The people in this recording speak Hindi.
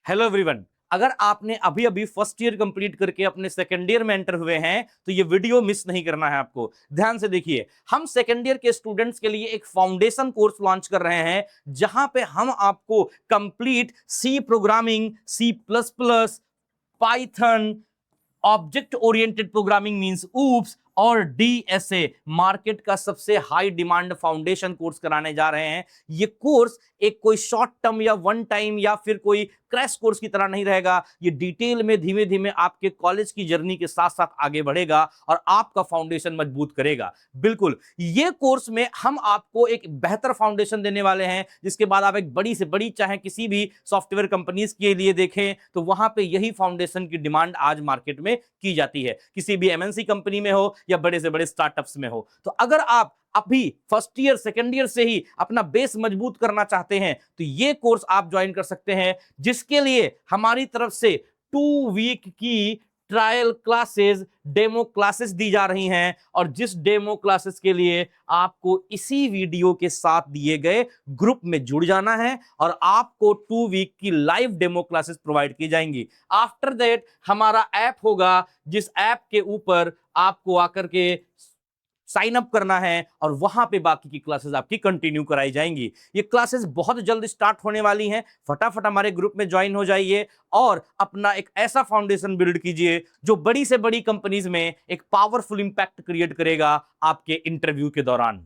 Hello everyone. अगर आपने अभी अभी फर्स्ट ईयर कंप्लीट करके अपने सेकंड ईयर में एंटर हुए हैं तो ये वीडियो मिस नहीं करना है आपको। ध्यान से देखिए, हम सेकंड ईयर के स्टूडेंट्स के लिए एक फाउंडेशन कोर्स लॉन्च कर रहे हैं जहां पे हम आपको complete C programming, C plus plus, Python, object oriented programming means OOPs और डीएसए मार्केट का सबसे हाई डिमांड फाउंडेशन कोर्स कराने जा रहे हैं। ये कोर्स एक कोई शॉर्ट टर्म या वन टाइम या फिर कोई क्रैश कोर्स की तरह नहीं रहेगा। ये डिटेल में धीमे धीमे आपके कॉलेज की जर्नी के साथ साथ आगे बढ़ेगा और आपका फाउंडेशन मजबूत करेगा। बिल्कुल, ये कोर्स में हम आपको एक बेहतर फाउंडेशन देने वाले हैं जिसके बाद आप एक बड़ी से बड़ी चाहे किसी भी सॉफ्टवेयर कंपनीज के लिए देखें तो वहां पे यही फाउंडेशन की डिमांड आज मार्केट में की जाती है, किसी भी एमएनसी कंपनी में हो या बड़े से बड़े स्टार्टअप्स में हो। तो अगर आप अभी फर्स्ट ईयर सेकंड ईयर से ही अपना बेस मजबूत करना चाहते हैं तो ये कोर्स आप ज्वाइन कर सकते हैं, जिसके लिए हमारी तरफ से 2 वीक की ट्रायल क्लासेस, डेमो क्लासेस दी जा रही हैं और जिस डेमो क्लासेस के लिए आपको इसी वीडियो के साथ दिए गए ग्रुप में जुड़ जाना है और आपको 2 वीक की लाइव डेमो क्लासेस प्रोवाइड की जाएंगी। आफ्टर दैट हमारा ऐप होगा, जिस ऐप के ऊपर आपको आकर के साइन अप करना है और वहां पे बाकी की क्लासेस आपकी कंटिन्यू कराई जाएंगी। ये क्लासेस बहुत जल्द स्टार्ट होने वाली हैं। फटाफट हमारे ग्रुप में ज्वाइन हो जाइए और अपना एक ऐसा फाउंडेशन बिल्ड कीजिए जो बड़ी से बड़ी कंपनीज में एक पावरफुल इंपैक्ट क्रिएट करेगा आपके इंटरव्यू के दौरान।